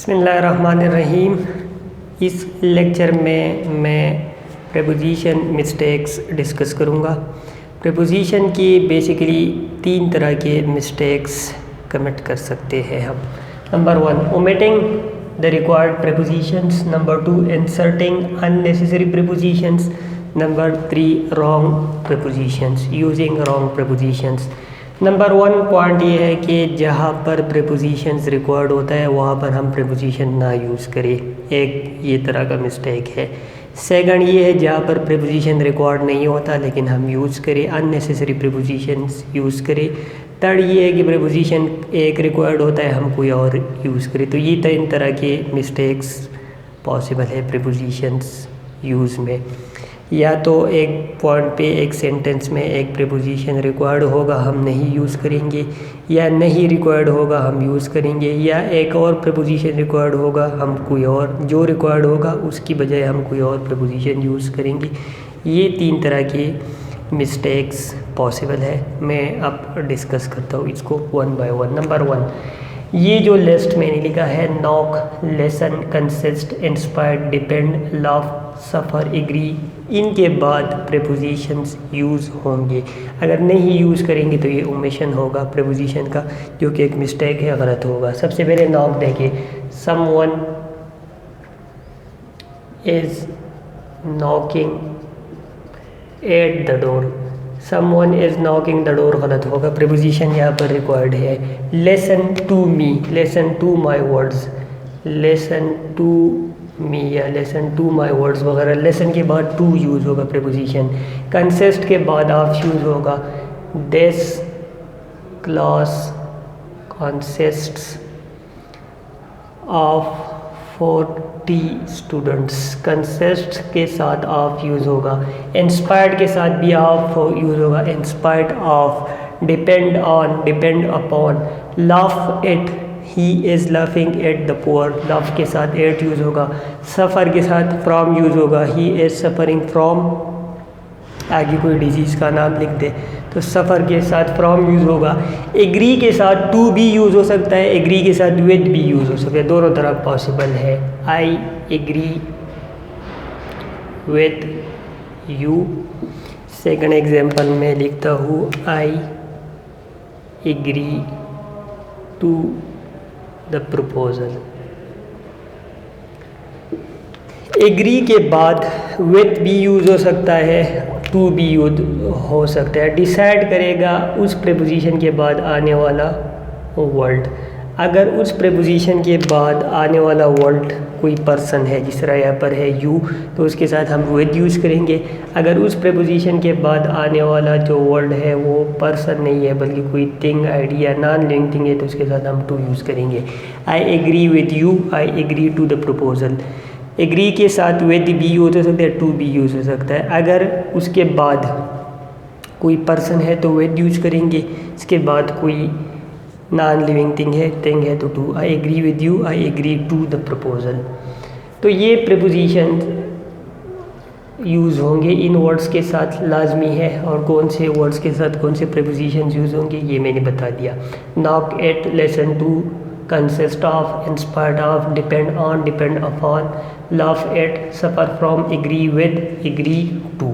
बिस्मिल्लाहिर्रहमानिर्रहीम। इस लेक्चर में मैं प्रीपोजिशन मिस्टेक्स डिस्कस करूँगा। प्रीपोजिशन की बेसिकली 3 तरह के मिस्टेक्स कमिट कर सकते हैं हम। Number 1, omitting the required prepositions. Number 2, inserting unnecessary prepositions. Number 3, wrong prepositions, using wrong prepositions. Number 1 point ये है कि जहाँ पर प्रीपोजिशंस रिक्वायर्ड होता है वहाँ पर हम प्रीपोजिशन ना यूज़ करें, एक ये तरह का मिस्टेक है। सेकंड ये है जहाँ पर प्रीपोजिशन रिक्वायर्ड नहीं होता लेकिन हम यूज़ करें, अननेसेसरी प्रीपोजिशंस यूज़ करें। थर्ड ये है कि प्रीपोजिशन एक रिक्वायर्ड होता है हम कोई और यूज़ करें। तो ये 3 तरह के मिस्टेक्स पॉसिबल है प्रीपोजिशंस यूज़ में। या तो एक पॉइंट पे एक सेंटेंस में एक प्रीपोजिशन रिक्वायर्ड होगा हम नहीं यूज़ करेंगे, या नहीं रिक्वायर्ड होगा हम यूज़ करेंगे, या एक और प्रीपोजिशन रिक्वायर्ड होगा हम कोई और जो रिक्वायर्ड होगा उसकी बजाय हम कोई और प्रीपोजिशन यूज़ करेंगे। ये 3 तरह के मिस्टेक्स पॉसिबल है। मैं अब डिस्कस करता हूँ इसको 1 बाय 1। नंबर 1, ये जो लिस्ट मैंने लिखा है knock, lessen, consist, inspire, depend, love, suffer, agree, इनके बाद प्रीपोजिशंस यूज़ होंगे। अगर नहीं यूज़ करेंगे तो ये ओमिशन होगा प्रीपोजिशन का, जो कि एक मिस्टेक है, गलत होगा। सबसे पहले नॉक देखिए, someone is knocking at the door. Someone is knocking the door गलत होगा, प्रीपोजिशन यहाँ पर रिक्वायर्ड है। Listen to me, listen to my words, listen to me या लिसन टू माई वर्ड्स वगैरह। लेसन के बाद टू यूज़ होगा प्रीपोजिशन। कंसिस्ट के बाद ऑफ यूज़ होगा। This class consists of 40 students, consist के साथ ऑफ यूज़ होगा। इंस्पायर्ड के साथ भी ऑफ यूज़ होगा, inspired of. Depend on, depend upon. Laugh it, he is laughing at the poor, love के साथ एट यूज़ होगा। सफ़र के साथ फ्रॉम यूज़ होगा, ही इज़ सफ़रिंग फ्रॉम, आगे कोई डिजीज़ का नाम लिख दे तो सफ़र के साथ फ्रॉम यूज़ होगा। एग्री के साथ टू भी यूज़ हो सकता है, एग्री के साथ विद भी यूज़ हो सकता है, दोनों तरह पॉसिबल है। I agree with you. Second example में लिखता हूँ I agree to the proposal. Agree के बाद विथ भी यूज़ हो सकता है, टू भी यूज़ हो सकता है। डिसाइड करेगा उस प्रीपोजिशन के बाद आने वाला वर्ड। अगर उस प्रीपोजिशन के बाद आने वाला वर्ड कोई पर्सन है, जिस तरह यहाँ पर है यू, तो उसके साथ हम विद यूज़ करेंगे। अगर उस प्रीपोजिशन के बाद आने वाला जो वर्ड है वो पर्सन नहीं है बल्कि कोई thing, idea, non living thing है, तो उसके साथ हम टू यूज़ करेंगे। I agree with you, I agree to the proposal. Agree के साथ विद भी यूज़ हो सकता है, टू भी यूज़ हो सकता है। अगर उसके बाद कोई पर्सन है तो विद यूज़ करेंगे, इसके बाद कोई नॉन लिविंग थिंग है तो to. I agree with you, I agree to the proposal. तो ये प्रीपोजिशन यूज़ होंगे, इन वर्ड्स के साथ लाजमी है। और कौन से वर्ड्स के साथ कौन से प्रीपोजिशन यूज़ होंगे ये मैंने बता दिया। Knock at, lesson to, consist of, inspired of, depend on, depend upon, love at, suffer from, agree with, agree to.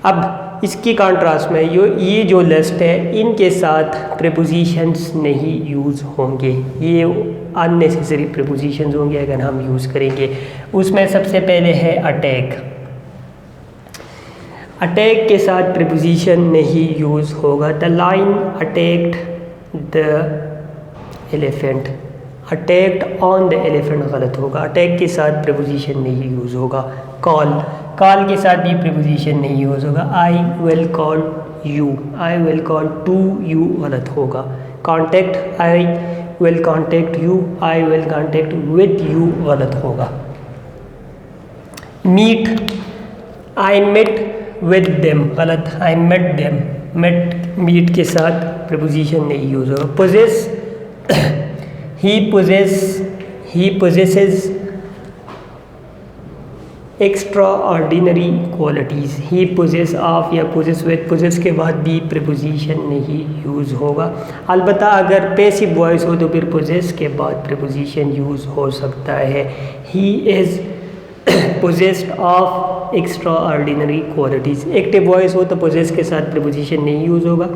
अब इसकी कॉन्ट्रास्ट में ये जो लिस्ट है इनके साथ प्रीपोजिशंस नहीं यूज़ होंगे, ये अननेसेसरी प्रीपोजिशंस होंगे अगर हम यूज़ करेंगे। उसमें सबसे पहले है अटैक। अटैक के साथ प्रीपोजिशन नहीं यूज़ होगा। The lion attacked the elephant, attacked on the elephant गलत होगा, अटैक के साथ प्रीपोजिशन नहीं यूज़ होगा। कॉल, कॉल के साथ भी प्रीपोजिशन नहीं यूज़ होगा। I will call you, I will call to you गलत होगा। Contact, I will contact you, I will contact with you गलत होगा। Meet, I met with them गलत, I met them, met meet के साथ preposition नहीं use होगा। Possess, he possesses extraordinary qualities, he possess of या possess with, possess के बाद भी प्रीपोजिशन नहीं यूज़ होगा। अलबत्ता अगर पैसिव वॉइस हो तो फिर पोजेस के बाद प्रीपोजिशन यूज़ हो सकता है। He is possessed of extra ordinary qualities. Active voice हो तो पोजेस के साथ प्रीपोजिशन नहीं यूज़ होगा।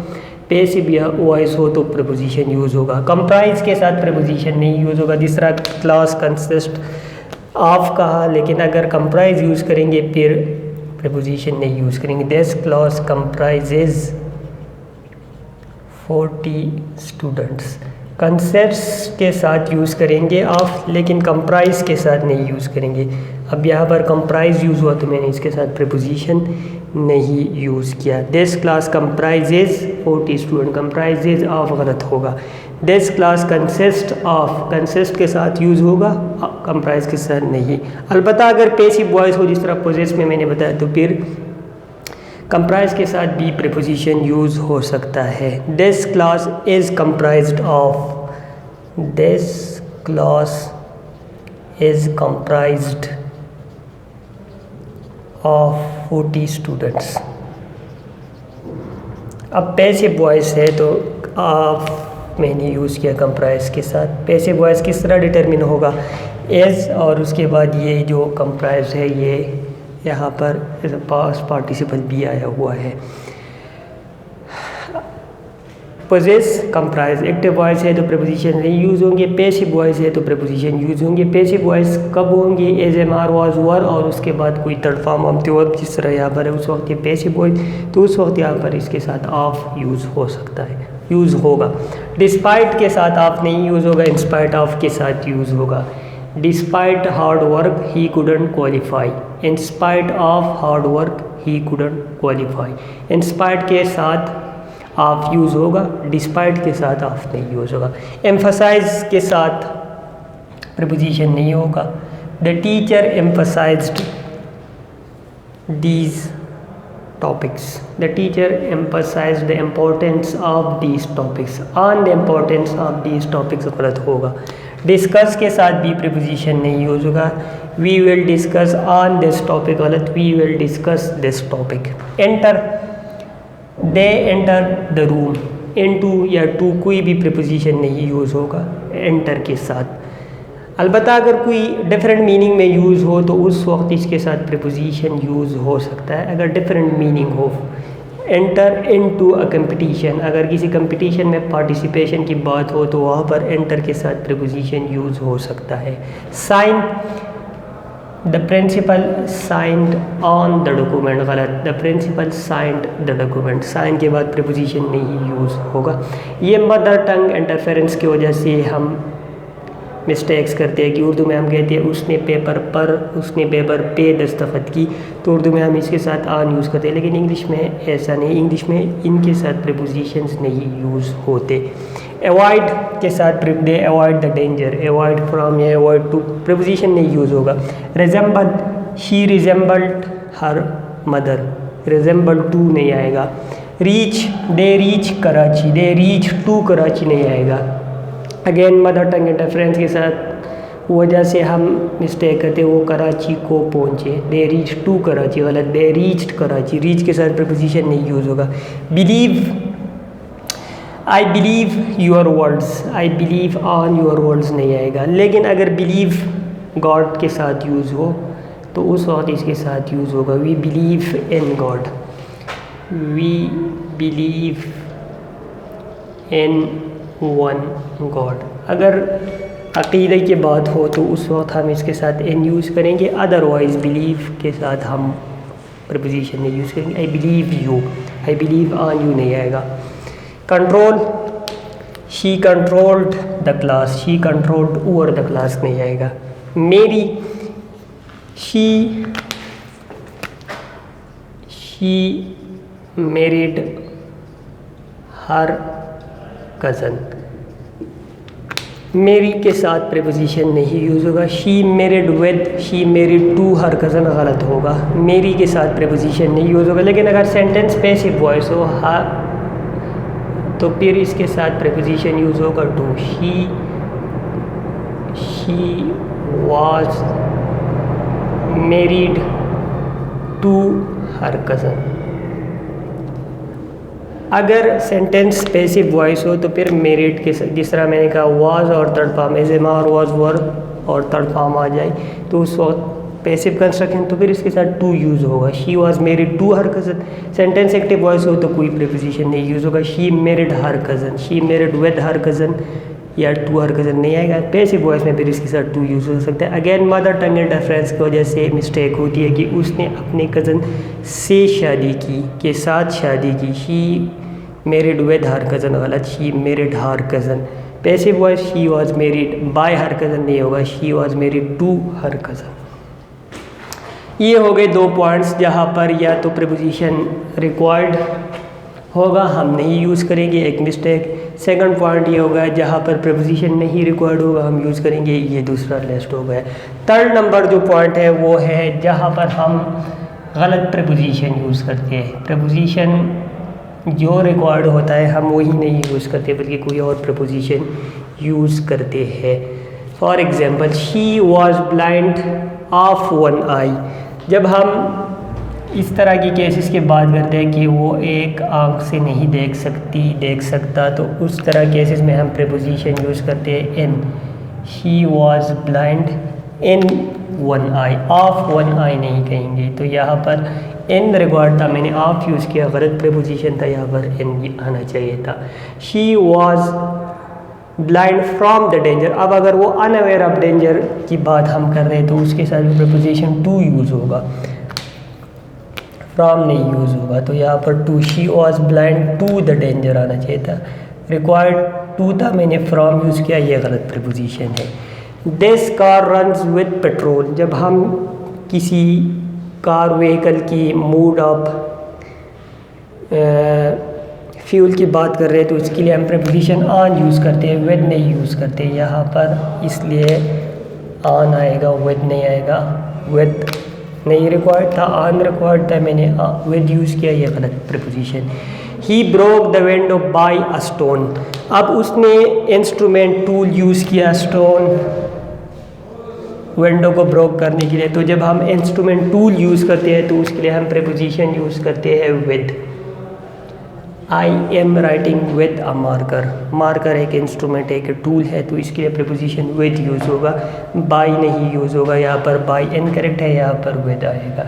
पैसिव या वॉइस हो तो प्रीपोजिशन यूज़ होगा। कंप्राइज के साथ प्रीपोजिशन नहीं यूज़ होगा। तीसरा क्लास कंसिस्ट ऑफ कहा, लेकिन अगर कंप्राइज यूज़ करेंगे फिर प्रीपोजिशन नहीं यूज़ करेंगे। This class comprises 40 students. Concepts के साथ यूज़ करेंगे ऑफ, लेकिन कंप्राइज के साथ नहीं यूज़ करेंगे। अब यहाँ पर कंप्राइज यूज़ हुआ तो मैंने इसके साथ प्रीपोजिशन नहीं यूज़ किया। This class comprises 40 student, comprises of गलत होगा। This class consist of, consist के साथ यूज़ होगा, कंप्राइज के साथ नहीं। अलबत्ता अगर पैसिव वॉइस हो जिस तरह पोजेस में मैंने बताया तो फिर कंप्राइज के साथ भी प्रीपोजिशन यूज़ हो सकता है। This class is comprised of, this class is comprised of 40 students. अब पैसिव वॉइस है तो ऑफ मैंने यूज़ किया कंप्राइज के साथ। पैसिव वॉइस किस तरह डिटरमिन होगा, एज और उसके बाद ये जो कंप्राइज है ये यहाँ पर पास्ट पार्टिसिपल भी आया हुआ है। पोजेस कंप्राइज, एक्टिव वॉइस है तो प्रीपोजिशन नहीं यूज़ होंगे। पैसिव वॉइस है तो प्रीपोजिशन यूज़ होंगे। पैसिव वॉइस कब होंगे, एज, एम, आर, वाज, वर और उसके बाद कोई third form of the verb जिस तरह यहाँ पर है उस वक्त ये पैसिव वॉइस, तो उस वक्त यहाँ पर इसके साथ ऑफ यूज़ हो सकता है, यूज़ होगा। डिस्पाइट के साथ ऑफ नहीं यूज़ होगा, इंस्पाइट ऑफ के साथ यूज़ होगा। Despite hard work he couldn't qualify, in spite of hard work he couldn't qualify. In spite के साथ ऑफ यूज़ होगा, डिस्पाइट के साथ ऑफ नहीं यूज़ होगा। एम्फसाइज के साथ प्रीपोजिशन नहीं होगा। The teacher emphasized these topics, the teacher emphasized the importance of these topics, on the importance of these topics गलत होगा। डिस्कस के साथ भी प्रीपोजिशन नहीं यूज होगा। We will discuss on this topic गलत, we will discuss this topic. Enter, they enter the room, into या to कोई भी प्रीपोजिशन नहीं यूज़ होगा एंटर के साथ। अलबत्ता अगर कोई डिफरेंट मीनिंग में यूज़ हो तो उस वक्त इसके साथ प्रीपोजिशन यूज़ हो सकता है अगर डिफरेंट मीनिंग हो। एंटर इनटू अ कंपटीशन, अगर किसी कंपटीशन में पार्टिसिपेशन की बात हो तो वहाँ पर एंटर के साथ प्रीपोजिशन यूज़ हो सकता है। Sign, the principal signed on the document गलत, the principal signed the document, sign के बाद प्रीपोजिशन नहीं यूज़ होगा। ये मदर टंग इंटरफेरेंस की वजह से हम मिस्टेक्स करते हैं कि उर्दू में हम कहते हैं उसने पेपर पर, उसने पेपर पे दस्तखत की, तो उर्दू में हम इसके साथ आन यूज़ करते हैं, लेकिन इंग्लिश में ऐसा नहीं, इंग्लिश में इनके साथ प्रीपोजिशंस नहीं यूज़ होते। अवॉइड के साथ they avoid the danger, avoid from या अवॉइड टू, प्रीपोजिशन नहीं यूज़ होगा। Resemble, she resembled her mother, resemble to नहीं आएगा। Reach, they reach Karachi, they reach to Karachi नहीं आएगा। अगेन मदर टंग इंटरफेरेंस के साथ वजह से हम मिस्टेक करते वो कराची को पहुँचे, दे रीच टू कराची गलत, दे रीच्ड कराची, रीच के साथ प्रीपोजिशन नहीं यूज़ होगा। Believe, I believe your words, I believe on your words नहीं आएगा। लेकिन अगर बिलीव गॉड के साथ यूज़ हो तो उस वक्त इसके साथ यूज़ होगा। We believe in God, we believe in one God. अगर अक़ीदे की बात हो तो उस वक्त हम इसके साथ इन यूज़ करेंगे, अदरवाइज़ बिलीव के साथ हम प्रीपोजिशन नहीं यूज़ करेंगे। I believe you, I believe on you नहीं आएगा। Control, she controlled the class, she controlled over the class नहीं आएगा। मेरी, शी मैरिड हर कज़न, मेरी के साथ प्रीपोजिशन नहीं यूज़ होगा। She married with, she married to her cousin गलत होगा, मेरी के साथ प्रीपोजिशन नहीं यूज़ होगा। लेकिन अगर सेंटेंस पैसिव वॉइस हो तो फिर इसके साथ प्रीपोजिशन यूज़ होगा to. She was married to her cousin. अगर सेंटेंस पैसिव वॉइस हो तो फिर मैरिड के जिस तरह मैंने कहा वाज और थर्ड फॉर्म एज एम और वाज वर और थर्ड फॉर्म आ जाए तो उस वक्त पैसिव कंस्ट्रक्शन तो फिर इसके साथ टू यूज़ होगा। She was married to her cousin. Sentence active voice हो तो कोई प्रीपोजिशन नहीं यूज़ होगा। She married her cousin, she married with her cousin या टू हर कज़न नहीं आएगा। पैसिव वॉइस में फिर इसके साथ टू यूज़ हो सकता है। अगेन मदर टंग इंटरफ्रेंस की वजह से मिस्टेक होती है कि उसने अपने कज़न से शादी की, के साथ शादी की। She married with her cousin गलत, she married her cousin. Passive voice she was married by her cousin नहीं होगा, she was married to her cousin. ये हो गए 2 पॉइंट्स जहाँ पर या तो प्रीपोजिशन रिक्वायर्ड होगा, हम नहीं यूज़ करेंगे, एक मिस्टेक। सेकंड पॉइंट ये होगा जहाँ पर प्रीपोजिशन नहीं रिक्वायर्ड होगा हम यूज़ करेंगे, ये दूसरा लिस्ट हो गया। थर्ड नंबर जो पॉइंट है वो है जहाँ पर हम गलत प्रीपोजिशन यूज़ करते हैं। प्रीपोजिशन जो रिक्वायर्ड होता है हम वही नहीं यूज़ करते बल्कि कोई और प्रीपोजिशन यूज़ करते हैं। For example she was blind of one eye. जब हम इस तरह की केसेस की बात करते हैं कि वो एक आँख से नहीं देख सकता तो उस तरह केसेस में हम प्रीपोजिशन यूज़ करते हैं in. She was blind in one eye, of one eye नहीं कहेंगे। तो यहाँ पर इन रिक्वायर्ड था, मैंने ऑफ यूज़ किया, गलत प्रीपोजिशन था, यहाँ पर इन आना चाहिए था। She was blind from the danger. अब अगर वो अनअवेयर ऑफ डेंजर की बात हम कर रहे हैं तो उसके साथ भी प्रीपोजिशन टू यूज़ होगा, फ्रॉम नहीं यूज़ होगा। तो यहाँ पर to, she was blind to the danger आना चाहिए था, रिक्वायर्ड टू था, मैंने फ्रॉम यूज़ किया, ये गलत प्रीपोजिशन है। This car runs with petrol. जब हम किसी कार व्हीकल की मोड ऑफ फ्यूल की बात कर रहे हैं तो इसके लिए हम प्रीपोजिशन ऑन यूज़ करते हैं, विद नहीं यूज़ करते यहाँ पर, इसलिए ऑन आएगा, विद नहीं आएगा। विद नहीं रिक्वायर्ड था, ऑन रिक्वायर्ड था, मैंने विद यूज़ किया, ये गलत preposition. He broke the window by a stone. अब उसने इंस्ट्रूमेंट टूल यूज़ किया स्टोन विंडो को ब्रोक करने के लिए। तो जब हम इंस्ट्रूमेंट टूल यूज़ करते हैं तो उसके लिए हम प्रीपोजिशन यूज़ करते हैं with. I am writing with a marker. Marker एक इंस्ट्रूमेंट है, एक टूल है, तो इसके लिए प्रीपोजिशन विद यूज़ होगा, बाय नहीं यूज़ होगा। यहाँ पर बाय इनकरेक्ट है, यहाँ पर विद आएगा।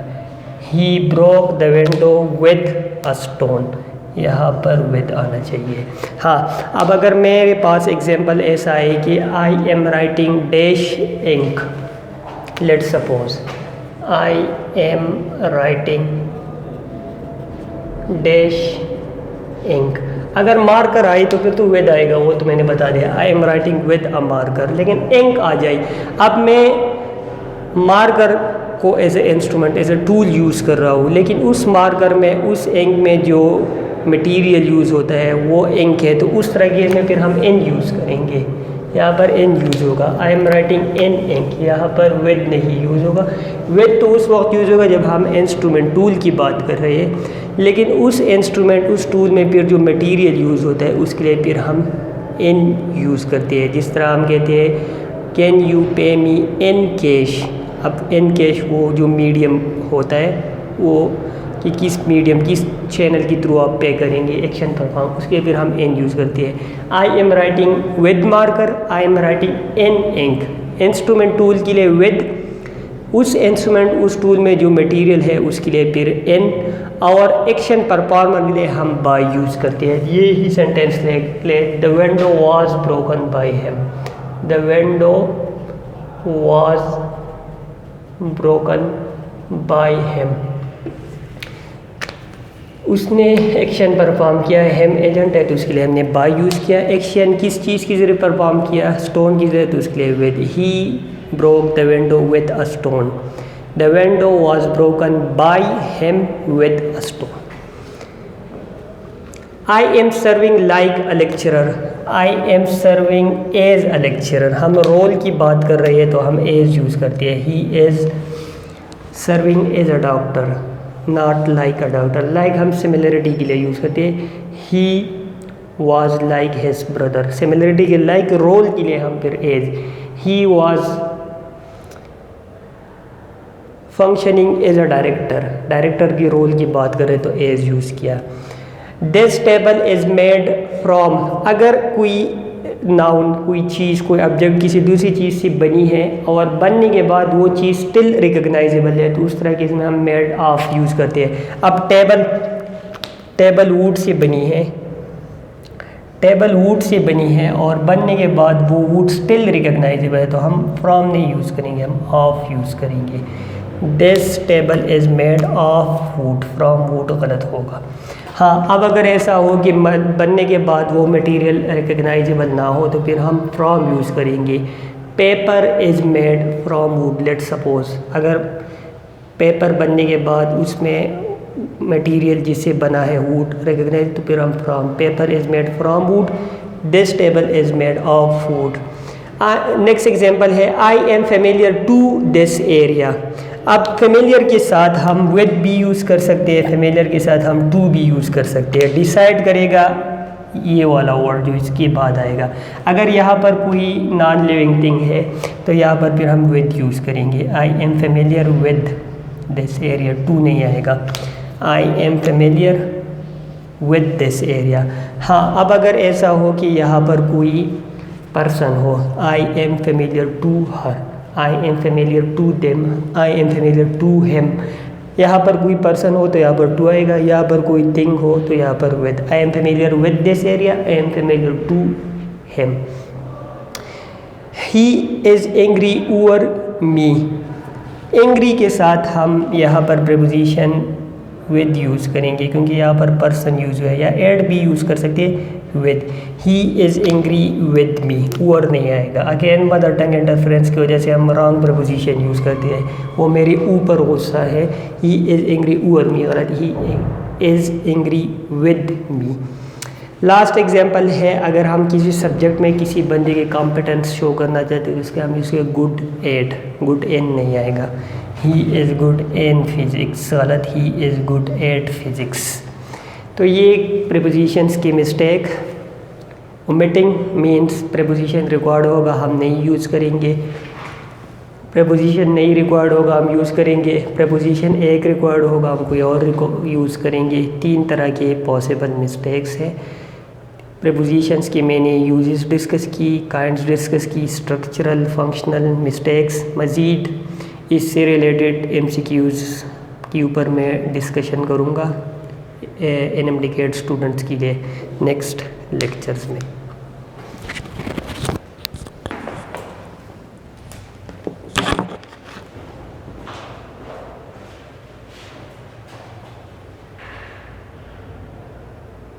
ही broke the window with a stone, यहाँ पर विद आना चाहिए। हाँ, अब अगर मेरे पास एग्जांपल ऐसा है कि I am writing dash ink, let's suppose I am writing dash ink. अगर मार्कर आई तो फिर तो विद आएगा, वो तो मैंने बता दिया, I am writing with a marker. लेकिन इंक आ जाए, अब मैं मार्कर को as a instrument, as a tool use कर रहा हूँ, लेकिन उस मार्कर में, उस इंक में जो मटेरियल यूज़ होता है वो इंक है, तो उस तरह के में फिर हम इन यूज़ करेंगे, यहाँ पर इन यूज़ होगा। I am writing in ink, यहाँ पर विद नहीं यूज़ होगा। विद तो उस वक्त यूज़ होगा जब हम इंस्ट्रूमेंट टूल की बात कर रहे हैं, लेकिन उस इंस्ट्रूमेंट, उस टूल में फिर जो मटेरियल यूज़ होता है उसके लिए फिर हम इन यूज़ करते हैं। जिस तरह हम कहते हैं कैन यू पे मी इन कैश। अब इन कैश वो जो मीडियम होता है वो कि किस मीडियम, किस चैनल के थ्रू आप पे करेंगे एक्शन परफॉर्म, उसके फिर हम इन यूज़ करते हैं। I am writing with marker, I am writing in ink. Instrument tool के लिए विद, उस इंस्ट्रूमेंट, उस टूल में जो मटेरियल है उसके लिए फिर इन, और एक्शन परफॉर्मर के लिए हम बाय यूज़ करते हैं। ये ही सेंटेंस ले, the window was broken by him. The window was broken by him, उसने एक्शन परफॉर्म किया है, हिम एजेंट है तो उसके लिए हमने बाय यूज़ किया। एक्शन किस चीज़ के ज़रिए परफॉर्म किया, स्टोन की ज़रिए, तो उसके लिए with. He broke the window with a stone. The window was broken by him with a stone. I am serving like a lecturer. I am serving as a lecturer. हम role की बात कर रहे हैं तो हम एज यूज़ करते हैं। He is serving as a doctor, not like a doctor. Like हम सिमिलरिटी के लिए यूज़ करते हैं। He was like his brother, similarity के लाइक। रोल के लिए हम फिर as. He was functioning as a director, director की रोल की बात करें तो एज यूज़ किया। This table is made from, अगर कोई नाउन, कोई चीज़, कोई ऑब्जेक्ट किसी दूसरी चीज़ से बनी है और बनने के बाद वो चीज़ स्टिल रिकग्नाइजेबल है तो उस तरह के इसमें हम मेड ऑफ यूज़ करते हैं। अब टेबल वुड से बनी है, टेबल वुड से बनी है और बनने के बाद वो वुड स्टिल रिकग्नाइजेबल है तो हम फ्रॉम नहीं यूज़ करेंगे, हम ऑफ यूज़ करेंगे। This table is made of would, from would गलत होगा। हाँ, अब अगर ऐसा हो कि बनने के बाद वो मटेरियल रिकग्नाइजेबल ना हो तो फिर हम फ्रॉम यूज़ करेंगे। Paper is made from would, let suppose अगर पेपर बनने के बाद उसमें मटेरियल जिससे बना है वुड रिकग्नाइज तो फिर हम from, paper is made from wood, this table is made of wood. Next example है I am familiar to this area. अब फेमिलियर के साथ हम विद भी यूज़ कर सकते हैं, फेमिलियर के साथ हम टू भी यूज़ कर सकते हैं, डिसाइड करेगा ये वाला वर्ड जो इसके बाद आएगा। अगर यहाँ पर कोई नॉन लिविंग थिंग है तो यहाँ पर फिर हम विद यूज़ करेंगे। I am familiar with this area, to नहीं आएगा। I am familiar with this area. हाँ, अब अगर ऐसा हो कि यहाँ पर कोई पर्सन हो, I am familiar to her, I am familiar to them, I am familiar to him. यहाँ पर कोई पर्सन हो तो यहाँ पर टू आएगा, यहाँ पर कोई थिंग हो तो यहाँ पर with. I am familiar with this area, I am familiar to him. He is angry over me, angry के साथ हम यहाँ पर प्रीपोजिशन विद यूज़ करेंगे क्योंकि यहाँ पर पर्सन यूज़ हुआ है, या एड भी यूज़ कर सकते हैं with. He is angry with me, over नहीं आएगा। अगेन मदर टंग इंटरफेरेंस की वजह से हम रॉन्ग प्रीपोजिशन यूज़ करते हैं, वो मेरे ऊपर गुस्सा है। He is angry over me, गलत, he is angry with me. Last example है, अगर हम किसी सब्जेक्ट में किसी बंदे के कॉम्पिटेंस शो करना चाहते हैं तो उसके हम इसके गुड एट, गुड इन नहीं आएगा। He is good in physics, गलत, he is good at physics. तो ये प्रीपोजिशंस की mistake. Omitting means preposition required होगा हम नहीं यूज़ करेंगे, प्रीपोजिशन नहीं रिक्वायर्ड होगा हम यूज़ करेंगे, प्रीपोजिशन एक रिक्वायर्ड होगा हम कोई और यूज़ करेंगे। 3 तरह के पॉसिबल मिस्टेक्स हैं। प्रीपोजिशंस की मैंने यूजेस डिस्कस की, काइंड्स डिस्कस की, स्ट्रक्चरल फंक्शनल मिस्टेक्स, मज़ीद इससे रिलेटेड MCQs के ऊपर मैं डिस्कशन करूँगा NMDCAT स्टूडेंट्स के लिए नेक्स्ट लेक्चर्स में।